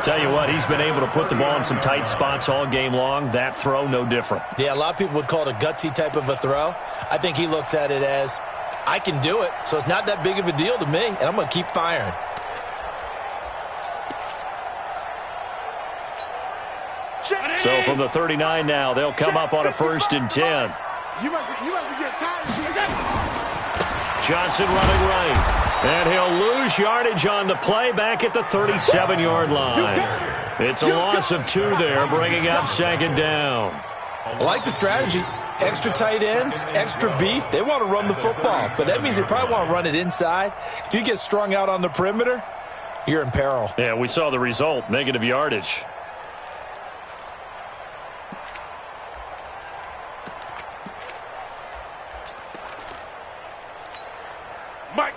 Tell you what, he's been able to put the ball in some tight spots all game long. That throw, no different.
Yeah, a lot of people would call it a gutsy type of a throw. I think he looks at it as, I can do it, so it's not that big of a deal to me, and I'm going to keep firing.
So from the 39 now, they'll come up on a 1st and 10.
You must be getting tired.
Johnson running right. And he'll lose yardage on the play back at the 37-yard line. It's a loss of 2 there, bringing up 2nd down.
I like the strategy. Extra tight ends, extra beef. They want to run the football, but that means they probably want to run it inside. If you get strung out on the perimeter, you're in peril.
Yeah, we saw the result, negative yardage.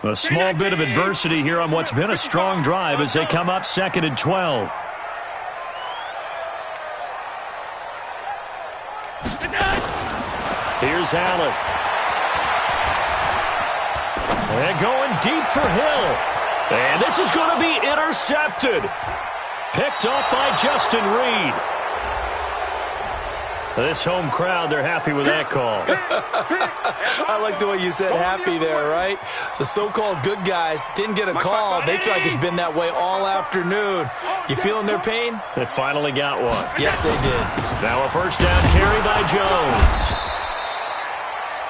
A small bit of adversity here on what's been a strong drive as they come up 2nd and 12. Here's Allen. And going deep for Hill. And this is going to be intercepted. Picked up by Justin Reed. This home crowd, they're happy with that call.
I like the way you said happy there, right? The so-called good guys didn't get a call. They feel like it's been that way all afternoon. You feeling their pain?
They finally got one.
Yes, they did.
Now a first down carry by Jones.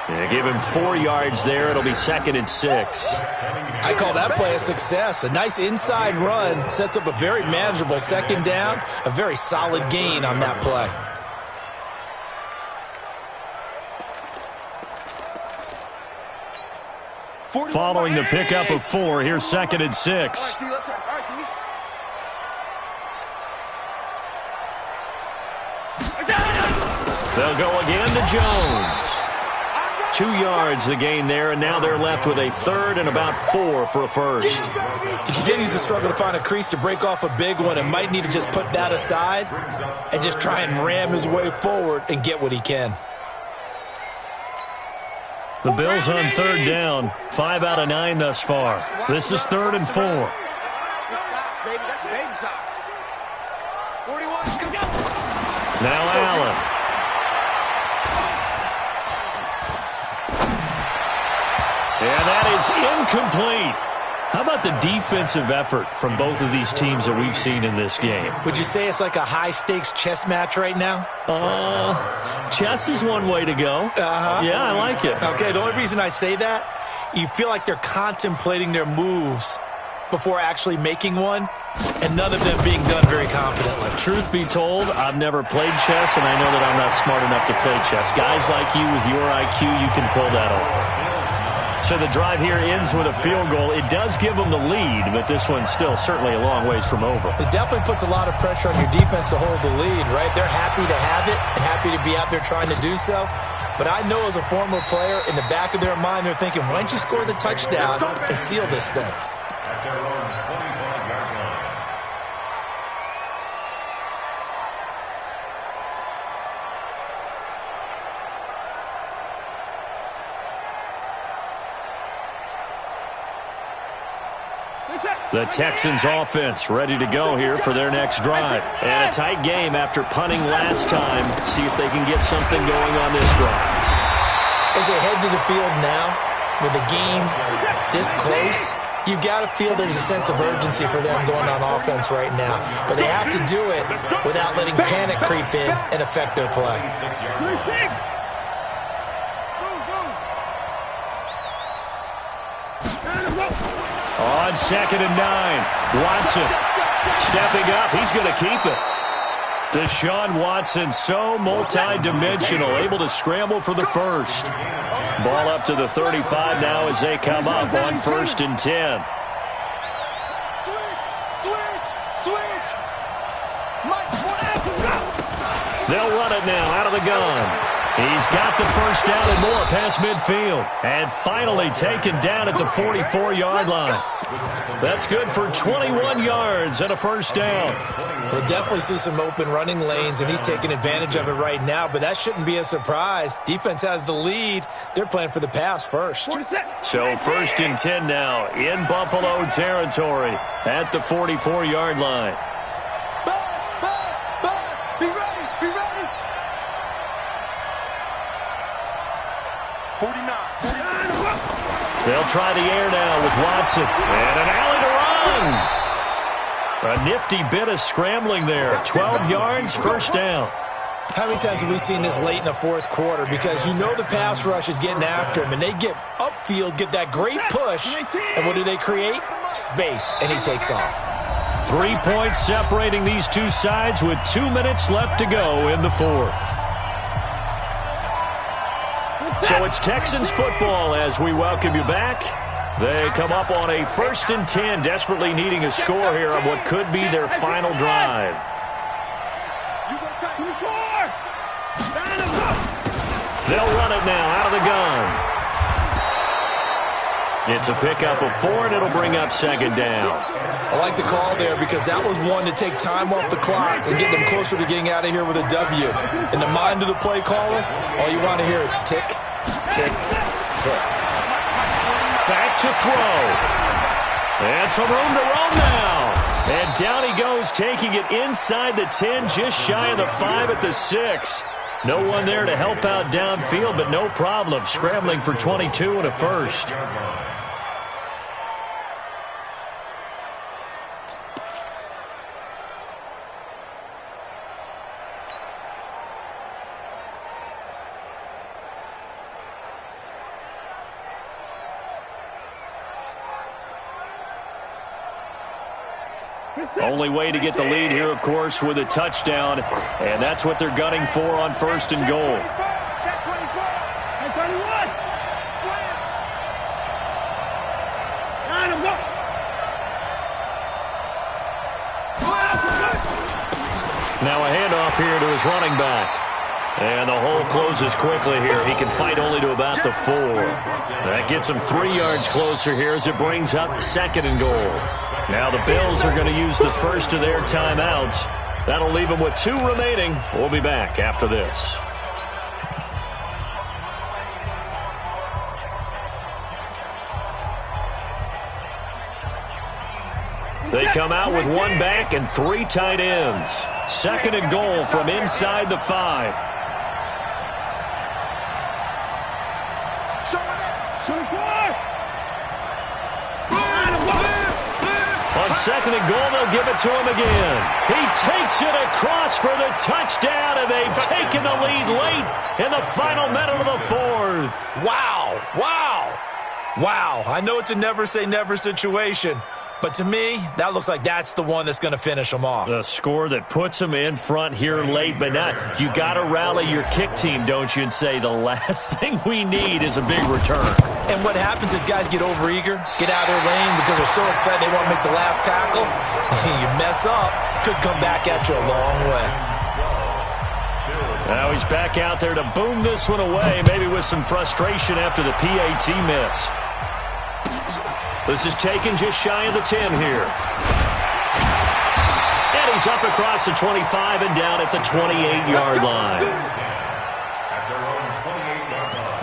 Yeah, give him 4 yards there. It'll be 2nd and 6.
I call that play a success. A nice inside run sets up a very manageable 2nd down. A very solid gain on that play.
Following the pickup of 4, here's 2nd and 6. They'll go again to Jones. 2 yards the gain there, and now they're left with a 3rd and about 4 for a first.
He continues to struggle to find a crease to break off a big one and might need to just put that aside and just try and ram his way forward and get what he can.
The Bills on 3rd down, 5 out of 9 thus far. This is 3rd and 4. Now Allen. And that is incomplete. How about the defensive effort from both of these teams that we've seen in this game?
Would you say it's like a high-stakes chess match right now?
Chess is one way to go. Yeah, I like it.
Okay, the only reason I say that, you feel like they're contemplating their moves before actually making one, and none of them being done very confidently.
Truth be told, I've never played chess, and I know that I'm not smart enough to play chess. Guys like you with your IQ, you can pull that off. So the drive here ends with a field goal. It does give them the lead, but this one's still certainly a long ways from over.
It definitely puts a lot of pressure on your defense to hold the lead, right? They're happy to have it and happy to be out there trying to do so. But I know as a former player, in the back of their mind, they're thinking, why don't you score the touchdown and seal this thing?
The Texans offense ready to go here for their next drive. And a tight game after punting last time. See if they can get something going on this drive.
As they head to the field now, with the game this close, you've got to feel there's a sense of urgency for them going on offense right now. But they have to do it without letting panic creep in and affect their play.
On 2nd and 9, Watson stepping up. He's going to keep it. Deshaun Watson, so multi-dimensional, able to scramble for the first. Ball up to the 35 now as they come up on 1st and 10. They'll run it now out of the gun. He's got the first down and more past midfield. And finally taken down at the 44-yard line. That's good for 21 yards and a first down.
We'll definitely see some open running lanes, and he's taking advantage of it right now, but that shouldn't be a surprise. Defense has the lead. They're playing for the pass first.
So 1st and 10 now in Buffalo territory at the 44-yard line. They'll try the air now with Watson. And an alley to run. A nifty bit of scrambling there. 12 yards, first down.
How many times have we seen this late in the fourth quarter? Because you know the pass rush is getting after him, and they get up backfield, get that great push, and what do they create? Space, and he takes off.
3 points separating these two sides with 2 minutes left to go in the fourth. So it's Texans football as we welcome you back. They come up on a 1st and 10, desperately needing a score here on what could be their final drive. They'll run it now out of the gun. It's a pickup of 4, and it'll bring up 2nd down.
I like the call there because that was one to take time off the clock and get them closer to getting out of here with a W. In the mind of the play caller, all you want to hear is tick, tick, tick.
Back to throw. And some room to roam now. And down he goes, taking it inside the 10, just shy of the 5 at the 6. No one there to help out downfield, but no problem. Scrambling for 22 and a first. Only way to get the lead here, of course, with a touchdown, and that's what they're gunning for on 1st and goal. Now a handoff here to his running back. And the hole closes quickly here. He can fight only to about the 4. That gets him 3 yards closer here as it brings up 2nd and goal. Now the Bills are going to use the first of their timeouts. That'll leave them with 2 remaining. We'll be back after this. They come out with 1 back and 3 tight ends. 2nd and goal from inside the 5. On 2nd and goal, they'll give it to him again. He takes it across for the touchdown, and they've taken the lead late in the final minute of the 4th.
Wow, wow, wow. I know it's a never-say-never situation, but to me, that looks like that's the one that's going to finish them off.
The score that puts them in front here late, but not. You got to rally your kick team, don't you, and say the last thing we need is a big return.
And what happens is guys get overeager, get out of their lane because they're so excited they want to make the last tackle. You mess up, could come back at you a long way.
Now he's back out there to boom this one away, maybe with some frustration after the PAT miss. This is taken just shy of the 10 here. And he's up across the 25 and down at the 28-yard line.
At their own 28-yard line.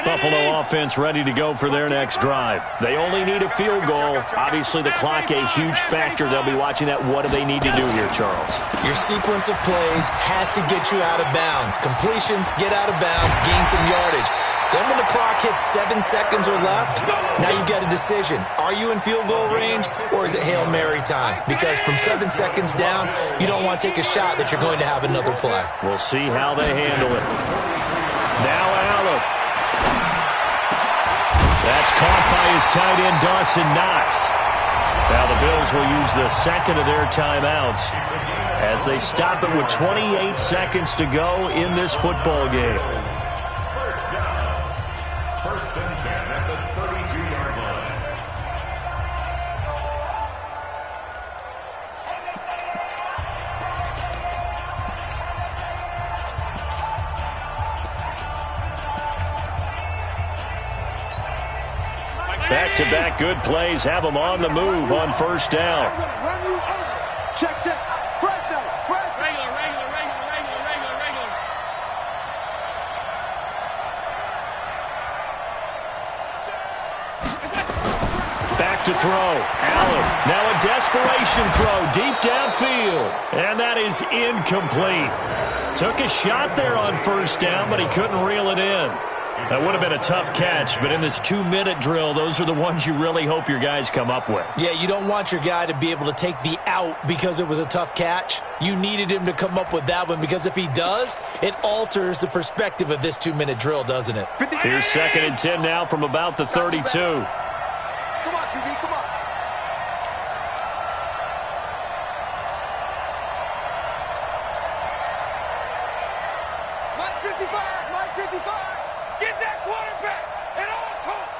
Buffalo offense ready to go for their next drive. They only need a field goal. Obviously, the clock a huge factor. They'll be watching that. What do they need to do here, Charles?
Your sequence of plays has to get you out of bounds. Completions, get out of bounds, gain some yardage. Then when the clock hits 7 seconds or left, now you get a decision. Are you in field goal range, or is it Hail Mary time? Because from 7 seconds down, you don't want to take a shot that you're going to have another play.
We'll see how they handle it. Now Allen. That's caught by his tight end, Dawson Knox. Now the Bills will use the 2nd of their timeouts as they stop it with 28 seconds to go in this football game.
First down. 1st and 10 at the 32-yard line.
Back-to-back good plays have them on the move on 1st down.
Check, check. Fresno.
Regular.
Back to throw. Allen. Now a desperation throw deep downfield. And that is incomplete. Took a shot there on 1st down, but he couldn't reel it in. That would have been a tough catch, but in this 2-minute drill, those are the ones you really hope your guys come up with.
Yeah, you don't want your guy to be able to take the out because it was a tough catch. You needed him to come up with that one, because if he does, it alters the perspective of this 2-minute drill, doesn't it?
Here's 2nd and 10 now from about the 32.
Come on, QB, come on. Mike 55, Mike 55.
Get that quarterback at all costs.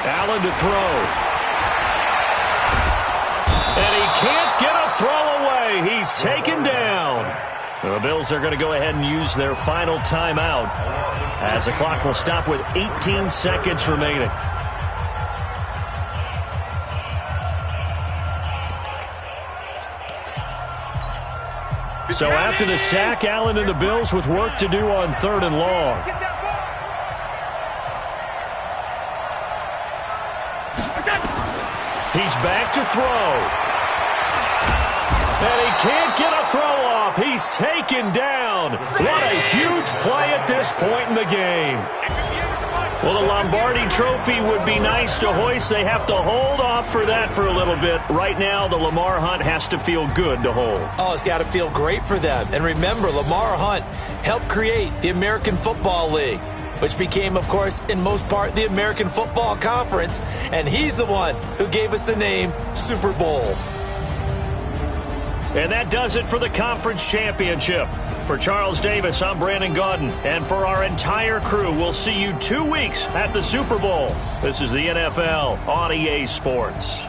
Allen to throw. And he can't get a throw away. He's taken down. The Bills are going to go ahead and use their final timeout as the clock will stop with 18 seconds remaining. So after the sack, Allen and the Bills with work to do on 3rd and long. He's back to throw. And he can't get a throw off. He's taken down. What a huge play at this point in the game. Well, the Lombardi Trophy would be nice to hoist. They have to hold off for that for a little bit. Right now, the Lamar Hunt has to feel good to hold.
Oh, it's got to feel great for them. And remember, Lamar Hunt helped create the American Football League, which became, of course, in most part, the American Football Conference. And he's the one who gave us the name Super Bowl.
And that does it for the conference championship. For Charles Davis, I'm Brandon Gaudin. And for our entire crew, we'll see you 2 weeks at the Super Bowl. This is the NFL on EA Sports.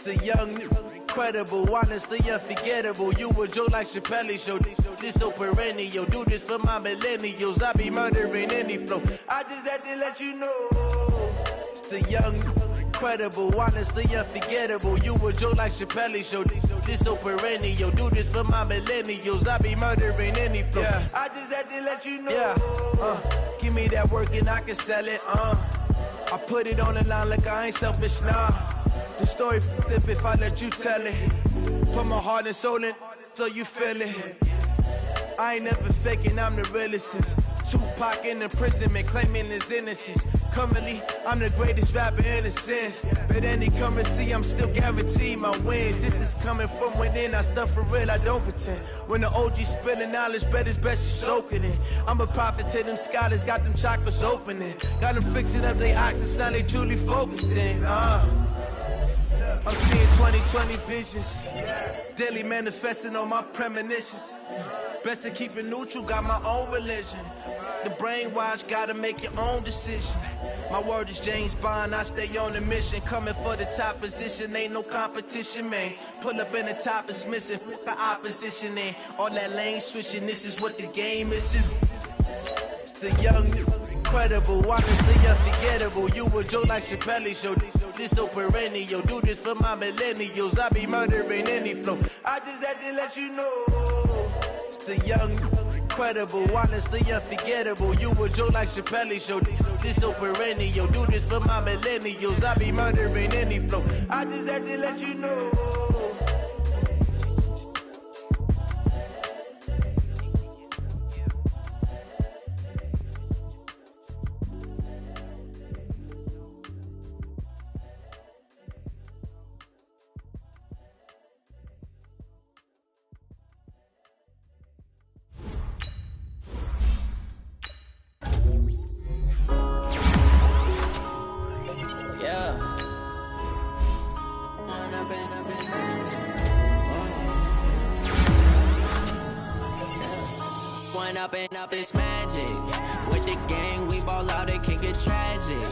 The young, incredible, honestly unforgettable. You a joke like Chappelle Show. This so perennial. Do this for my millennials. I be murdering any flow. I just had to let you know. It's the young, incredible, honestly unforgettable. You a joke like Chappelle Show. This so perennial. Do this for my millennials. I be murdering any flow. Yeah. I just had to let you know. Yeah. Give me that work and I can sell it. I put it on the line like I ain't selfish, nah. The story flip if I let you tell it. Put my heart and soul in so you feel it. I ain't never faking, I'm the realest since Tupac in imprisonment, claiming his innocence. Currently, I'm the greatest rapper in a sense. But any currency, I'm still guaranteed my wins. This is coming from within, I stuff for real, I don't pretend. When the OG spilling knowledge, bet it's best you soak it in. I'm a prophet to them scholars, got them chakras opening. Got them fixing up they octaves, now they truly focused in. I'm seeing 20/20 visions, daily manifesting on my premonitions. Best to keep it neutral, got my own religion. The brainwash, gotta make your own decision. My word is James Bond, I stay on a mission. Coming for the top position, ain't no competition, man. Pull up in the top, it's missing, the opposition, and all that lane switching, this is what the game is. It's the young, incredible, honestly unforgettable. You a Joe like Chappelle show, this so perennial. Do this for my millennials, I be murdering any flow. I just had to let you know. It's the young, incredible, honestly unforgettable. You a Joe like Chappelle show, this so perennial. Do this for my millennials, I be murdering any flow. I just had to let you know.
Up this magic. With the gang, we ball out, it can get tragic.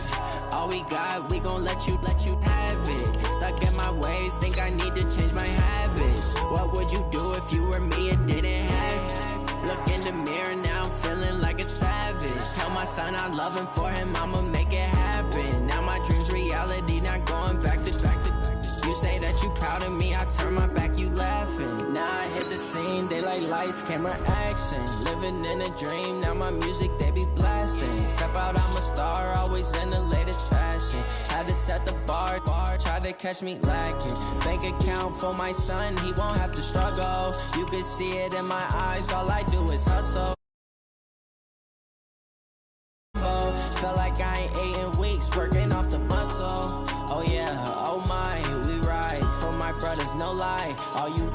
All we got, we gon' let you have it. Stuck in my ways, think I need to change my habits. What would you do if you were me and didn't have it? Look in the mirror, now I'm feeling like a savage. Tell my son I love him, for him I'ma make it happen. Now my dream's reality, not going back to. You say that you proud of me, I turn my back, you laughing. Now I hit the scene, they like lights, camera, action. Living in a dream, now my music, they be blasting. Step out, I'm a star, always in the latest fashion. Had to set the bar, try to catch me lacking. Bank account for my son, he won't have to struggle. You can see it in my eyes, all I do is hustle. Felt like I ain't ate in weeks, working off the muscle. Oh yeah, oh my, we ride for my brothers, no lie. All you